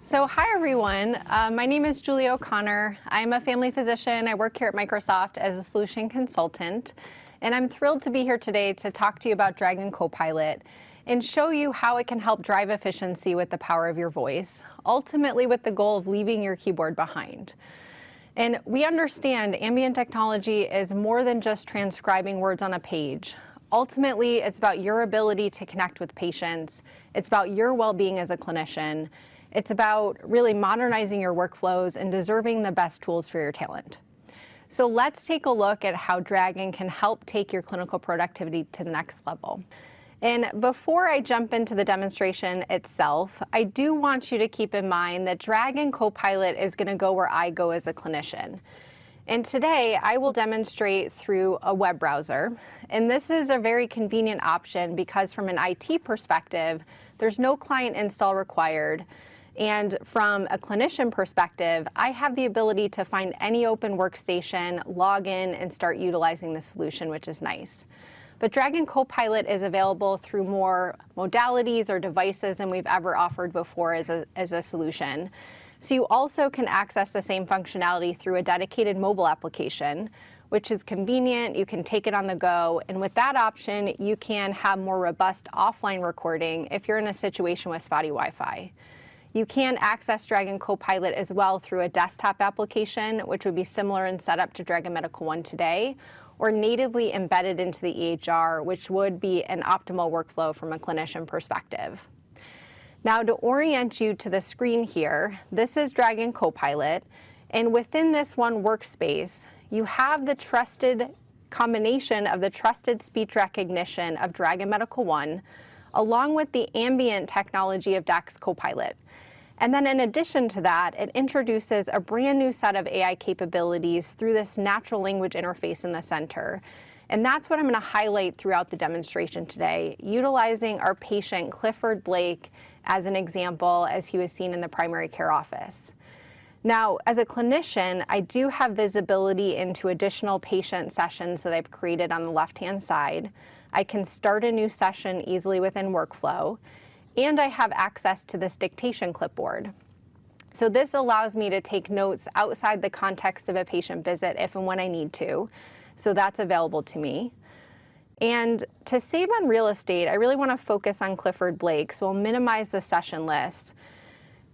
So hi everyone, my name is Julie O'Connor. I'm a family physician. I work here at Microsoft as a solution consultant, and I'm thrilled to be here today to talk to you about Dragon Copilot and show you how it can help drive efficiency with the power of your voice, ultimately with the goal of leaving your keyboard behind. And we understand ambient technology is more than just transcribing words on a page. Ultimately, it's about your ability to connect with patients. It's about your well-being as a clinician. It's about really modernizing your workflows and deserving the best tools for your talent. So let's take a look at how Dragon can help take your clinical productivity to the next level. And before I jump into the demonstration itself, I do want you to keep in mind that Dragon Copilot is going to go where I go as a clinician. And today I will demonstrate through a web browser. And this is a very convenient option because from an IT perspective, there's no client install required. And from a clinician perspective, I have the ability to find any open workstation, log in, and start utilizing the solution, which is nice. But Dragon Copilot is available through more modalities or devices than we've ever offered before as a solution. So you also can access the same functionality through a dedicated mobile application, which is convenient. You can take it on the go. And with that option, you can have more robust offline recording if you're in a situation with spotty Wi-Fi. You can access Dragon Copilot as well through a desktop application, which would be similar in setup to Dragon Medical One today, or natively embedded into the EHR, which would be an optimal workflow from a clinician perspective. Now, to orient you to the screen here, this is Dragon Copilot, and within this one workspace, you have the trusted combination of the trusted speech recognition of Dragon Medical One, along with the ambient technology of Dax Copilot. And then in addition to that, it introduces a brand new set of AI capabilities through this natural language interface in the center. And that's what I'm going to highlight throughout the demonstration today, utilizing our patient Clifford Blake as an example as he was seen in the primary care office. Now, as a clinician, I do have visibility into additional patient sessions that I've created on the left-hand side. I can start a new session easily within workflow, and I have access to this dictation clipboard. So this allows me to take notes outside the context of a patient visit if and when I need to. So that's available to me. And to save on real estate, I really want to focus on Clifford Blake, so I'll minimize the session list.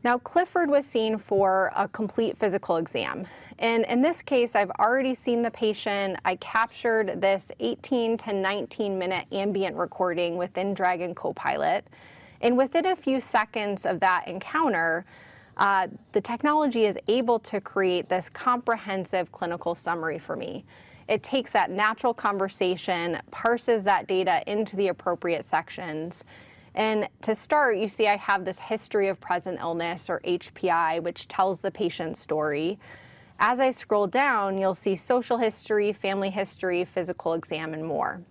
Now, Clifford was seen for a complete physical exam. And in this case, I've already seen the patient. I captured this 18 to 19 minute ambient recording within Dragon Copilot. And within a few seconds of that encounter, the technology is able to create this comprehensive clinical summary for me. It takes that natural conversation, parses that data into the appropriate sections. And to start, you see I have this history of present illness, or HPI, which tells the patient's story. As I scroll down, you'll see social history, family history, physical exam, and more.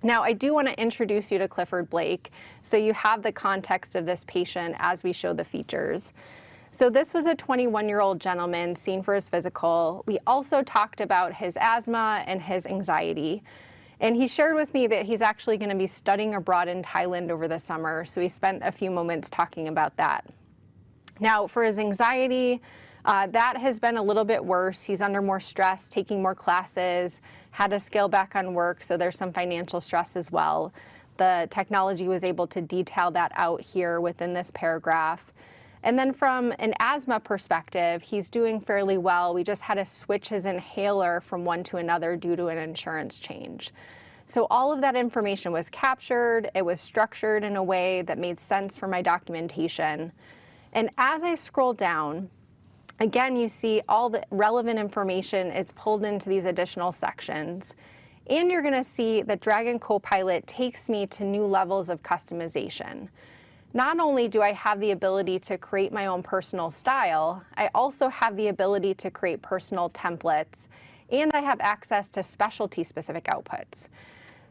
Now, I do want to introduce you to Clifford Blake, so you have the context of this patient as we show the features. So this was a 21-year-old gentleman seen for his physical. We also talked about his asthma and his anxiety. And he shared with me that he's actually going to be studying abroad in Thailand over the summer, so we spent a few moments talking about that. Now, for his anxiety, that has been a little bit worse. He's under more stress, taking more classes, had to scale back on work, so there's some financial stress as well. The technology was able to detail that out here within this paragraph. And then from an asthma perspective, he's doing fairly well. We just had to switch his inhaler from one to another due to an insurance change. So all of that information was captured. It was structured in a way that made sense for my documentation. And as I scroll down, again, you see all the relevant information is pulled into these additional sections. And you're going to see that Dragon Copilot takes me to new levels of customization. Not only do I have the ability to create my own personal style, I also have the ability to create personal templates, and I have access to specialty-specific outputs.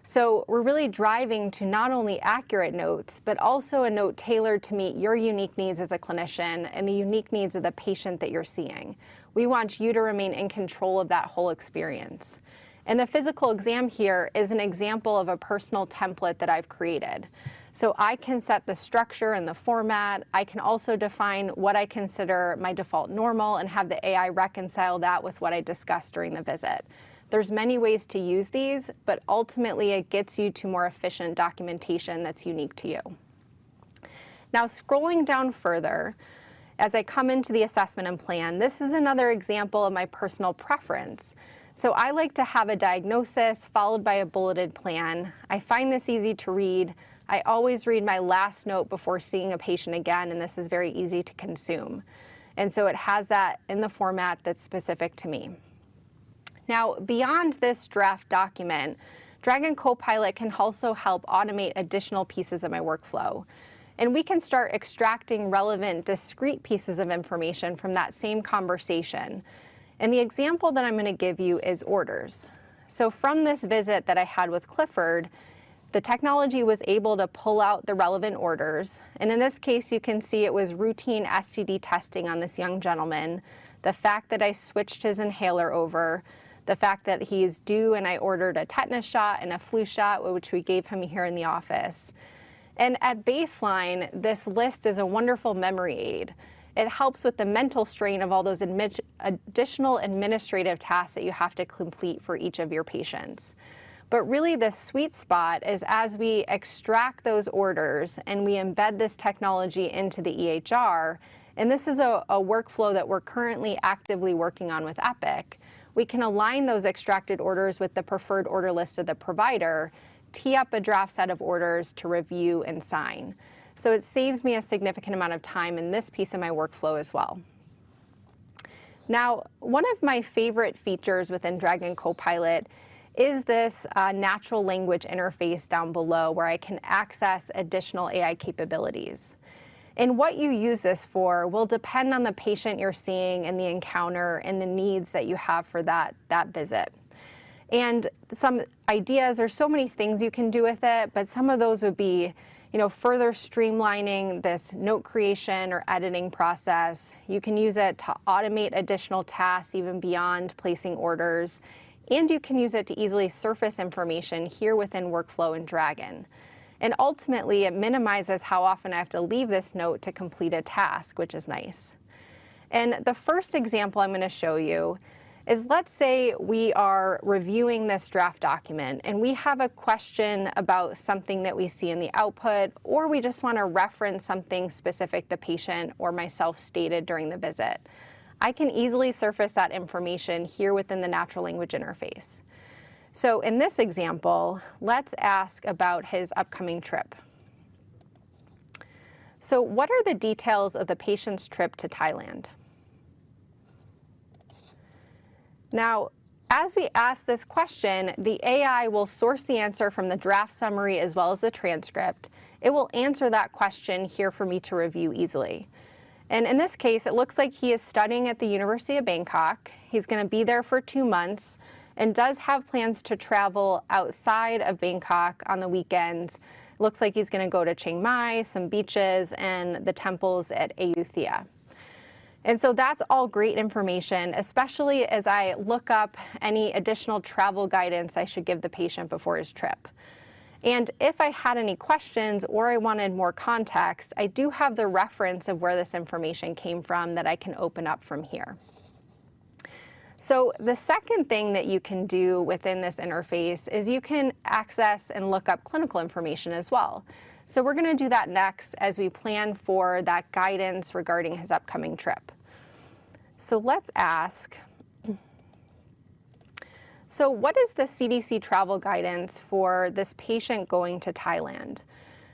So we're really driving to not only accurate notes, but also a note tailored to meet your unique needs as a clinician and the unique needs of the patient that you're seeing. We want you to remain in control of that whole experience. And the physical exam here is an example of a personal template that I've created. So I can set the structure and the format. I can also define what I consider my default normal and have the AI reconcile that with what I discussed during the visit. There's many ways to use these, but ultimately it gets you to more efficient documentation that's unique to you. Now, scrolling down further, as I come into the assessment and plan, this is another example of my personal preference. So I like to have a diagnosis followed by a bulleted plan. I find this easy to read. I always read my last note before seeing a patient again, and this is very easy to consume. And so it has that in the format that's specific to me. Now, beyond this draft document, Dragon Copilot can also help automate additional pieces of my workflow. And we can start extracting relevant, discrete pieces of information from that same conversation. And the example that I'm going to give you is orders. So from this visit that I had with Clifford, the technology was able to pull out the relevant orders. And in this case, you can see it was routine STD testing on this young gentleman, the fact that I switched his inhaler over, the fact that he is due and I ordered a tetanus shot and a flu shot, which we gave him here in the office. And at baseline, this list is a wonderful memory aid. It helps with the mental strain of all those additional administrative tasks that you have to complete for each of your patients. But really the sweet spot is as we extract those orders and we embed this technology into the EHR, and this is a workflow that we're currently actively working on with Epic, we can align those extracted orders with the preferred order list of the provider, tee up a draft set of orders to review and sign. So it saves me a significant amount of time in this piece of my workflow as well. Now, one of my favorite features within Dragon Copilot is this natural language interface down below where I can access additional AI capabilities. And what you use this for will depend on the patient you're seeing and the encounter and the needs that you have for that visit. And some ideas, there's so many things you can do with it, but some of those would be, further streamlining this note creation or editing process. You can use it to automate additional tasks even beyond placing orders. And you can use it to easily surface information here within Workflow in Dragon. And ultimately, it minimizes how often I have to leave this note to complete a task, which is nice. And the first example I'm going to show you is, let's say we are reviewing this draft document and we have a question about something that we see in the output, or we just want to reference something specific the patient or myself stated during the visit. I can easily surface that information here within the natural language interface. So in this example, let's ask about his upcoming trip. So what are the details of the patient's trip to Thailand? Now, as we ask this question, the AI will source the answer from the draft summary as well as the transcript. It will answer that question here for me to review easily. And in this case, it looks like he is studying at the University of Bangkok. He's going to be there for 2 months and does have plans to travel outside of Bangkok on the weekends. It looks like he's going to go to Chiang Mai, some beaches, and the temples at Ayutthaya. And so that's all great information, especially as I look up any additional travel guidance I should give the patient before his trip. And if I had any questions or I wanted more context, I do have the reference of where this information came from that I can open up from here. So the second thing that you can do within this interface is you can access and look up clinical information as well. So we're going to do that next as we plan for that guidance regarding his upcoming trip. So let's ask, so what is the CDC travel guidance for this patient going to Thailand?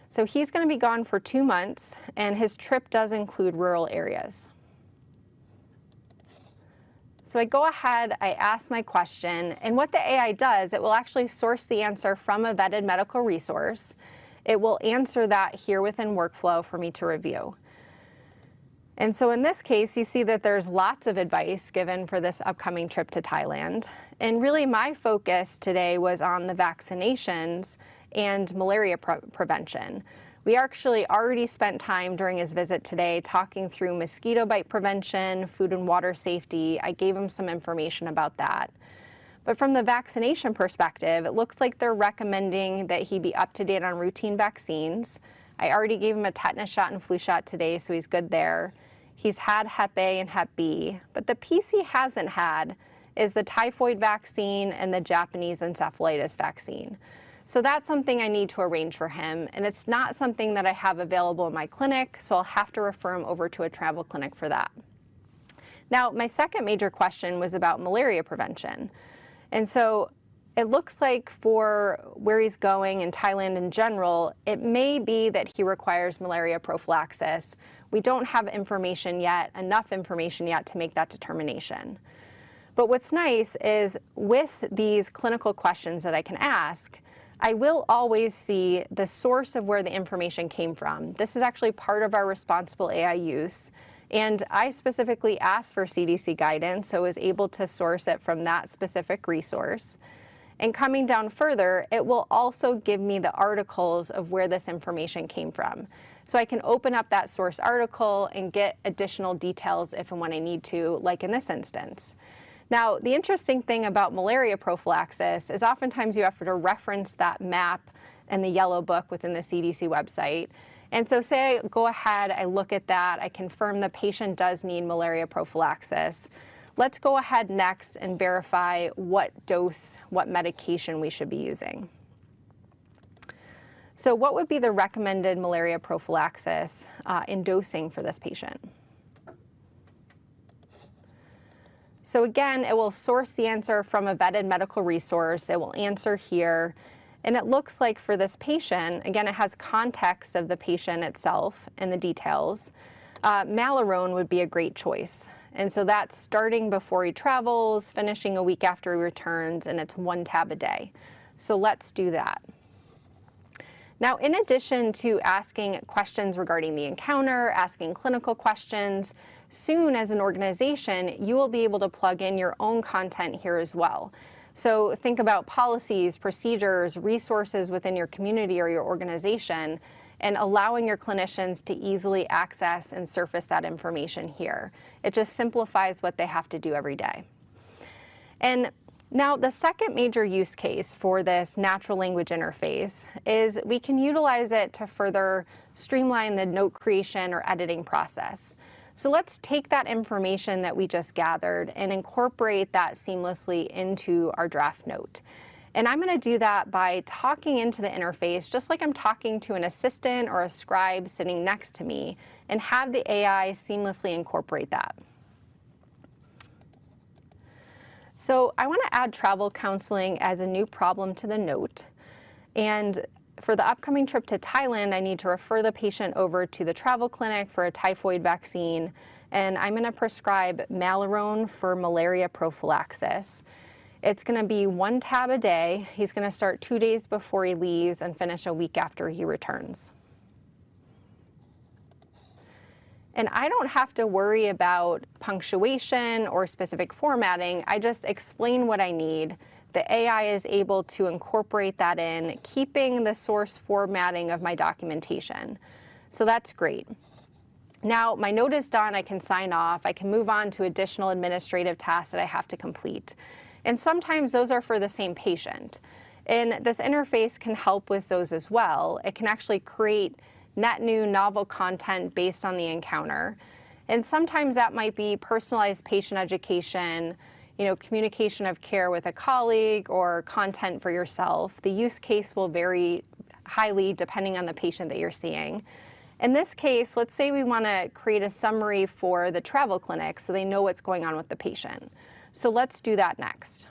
So he's going to be gone for 2 months, and his trip does include rural areas. So I go ahead, I ask my question, and what the AI does, it will actually source the answer from a vetted medical resource. It will answer that here within Workflow for me to review. And so in this case, you see that there's lots of advice given for this upcoming trip to Thailand. And really my focus today was on the vaccinations and malaria prevention. We actually already spent time during his visit today talking through mosquito bite prevention, food and water safety. I gave him some information about that. But from the vaccination perspective, it looks like they're recommending that he be up to date on routine vaccines. I already gave him a tetanus shot and flu shot today, so he's good there. He's had Hep A and Hep B, but the piece he hasn't had is the typhoid vaccine and the Japanese encephalitis vaccine. So that's something I need to arrange for him, and it's not something that I have available in my clinic, so I'll have to refer him over to a travel clinic for that. Now, my second major question was about malaria prevention. And so it looks like for where he's going in Thailand in general, it may be that he requires malaria prophylaxis. We don't have information yet, enough information yet to make that determination. But what's nice is with these clinical questions that I can ask, I will always see the source of where the information came from. This is actually part of our responsible AI use. And I specifically asked for CDC guidance, so I was able to source it from that specific resource. And coming down further, it will also give me the articles of where this information came from. So I can open up that source article and get additional details if and when I need to, like in this instance. Now, the interesting thing about malaria prophylaxis is oftentimes you have to reference that map and the yellow book within the CDC website. And so say I go ahead, I look at that, I confirm the patient does need malaria prophylaxis. Let's go ahead next and verify what dose, what medication we should be using. So what would be the recommended malaria prophylaxis in dosing for this patient? So again, it will source the answer from a vetted medical resource. It will answer here. And it looks like for this patient, again, it has context of the patient itself and the details. Malarone would be a great choice. And so that's starting before he travels, finishing a week after he returns, and it's 1 tab a day. So let's do that. Now, in addition to asking questions regarding the encounter, asking clinical questions, soon as an organization, you will be able to plug in your own content here as well. So think about policies, procedures, resources within your community or your organization, and allowing your clinicians to easily access and surface that information here. It just simplifies what they have to do every day. And now, the second major use case for this natural language interface is we can utilize it to further streamline the note creation or editing process. So let's take that information that we just gathered and incorporate that seamlessly into our draft note. And I'm going to do that by talking into the interface, just like I'm talking to an assistant or a scribe sitting next to me, and have the AI seamlessly incorporate that. So I want to add travel counseling as a new problem to the note. And for the upcoming trip to Thailand, I need to refer the patient over to the travel clinic for a typhoid vaccine. And I'm going to prescribe Malarone for malaria prophylaxis. It's going to be 1 tab a day. He's going to start 2 days before he leaves and finish a week after he returns. And I don't have to worry about punctuation or specific formatting. I just explain what I need. The AI is able to incorporate that in, keeping the source formatting of my documentation. So that's great. Now, my note is done. I can sign off. I can move on to additional administrative tasks that I have to complete. And sometimes those are for the same patient. And this interface can help with those as well. It can actually create net new novel content based on the encounter. And sometimes that might be personalized patient education, communication of care with a colleague, or content for yourself. The use case will vary highly depending on the patient that you're seeing. In this case, let's say we want to create a summary for the travel clinic so they know what's going on with the patient. So let's do that next.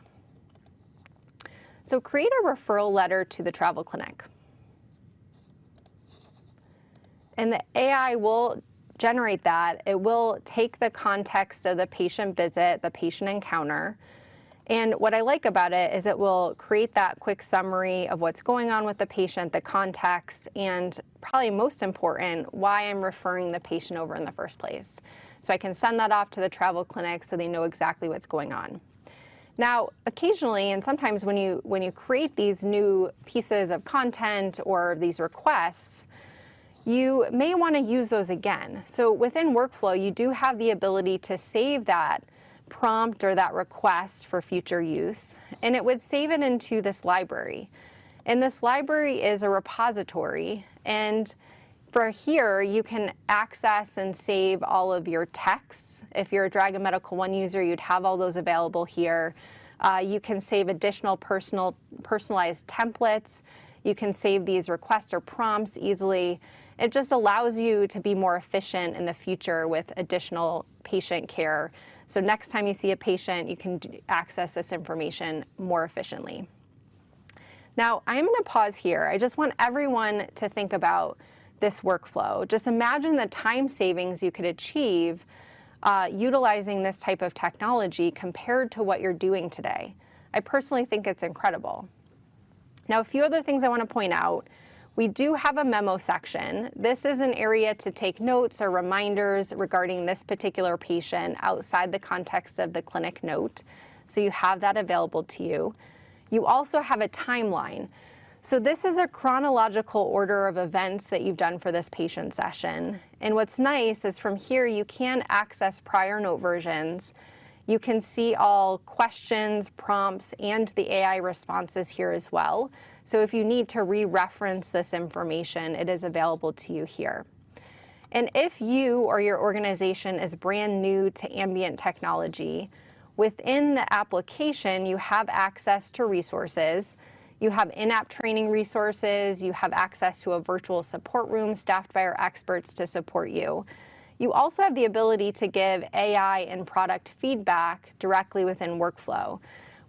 So create a referral letter to the travel clinic. And the AI will generate that. It will take the context of the patient visit, the patient encounter. And what I like about it is it will create that quick summary of what's going on with the patient, the context, and probably most important, why I'm referring the patient over in the first place. So I can send that off to the travel clinic so they know exactly what's going on. Now, occasionally, and sometimes when you create these new pieces of content or these requests, you may want to use those again. So within workflow, you do have the ability to save that prompt or that request for future use, and it would save it into this library. And this library is a repository, and for here, you can access and save all of your texts. If you're a Dragon Medical One user, you'd have all those available here. You can save additional personalized templates. You can save these requests or prompts easily. It just allows you to be more efficient in the future with additional patient care. So next time you see a patient, you can access this information more efficiently. Now, I'm going to pause here. I just want everyone to think about this workflow. Just imagine the time savings you could achieve utilizing this type of technology compared to what you're doing today. I personally think it's incredible. Now, a few other things I want to point out. We do have a memo section. This is an area to take notes or reminders regarding this particular patient outside the context of the clinic note. So you have that available to you. You also have a timeline. So this is a chronological order of events that you've done for this patient session. And what's nice is from here you can access prior note versions. You can see all questions, prompts, and the AI responses here as well. So if you need to re-reference this information, it is available to you here. And if you or your organization is brand new to ambient technology, within the application you have access to resources. You have in-app training resources, you have access to a virtual support room staffed by our experts to support you. You also have the ability to give AI and product feedback directly within workflow.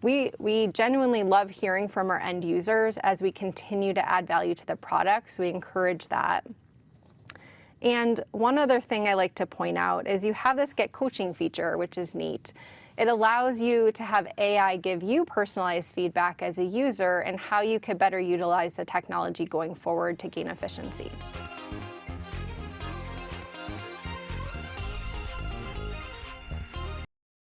We genuinely love hearing from our end users as we continue to add value to the product, so we encourage that. And one other thing I like to point out is you have this Get Coaching feature, which is neat. It allows you to have AI give you personalized feedback as a user and how you could better utilize the technology going forward to gain efficiency.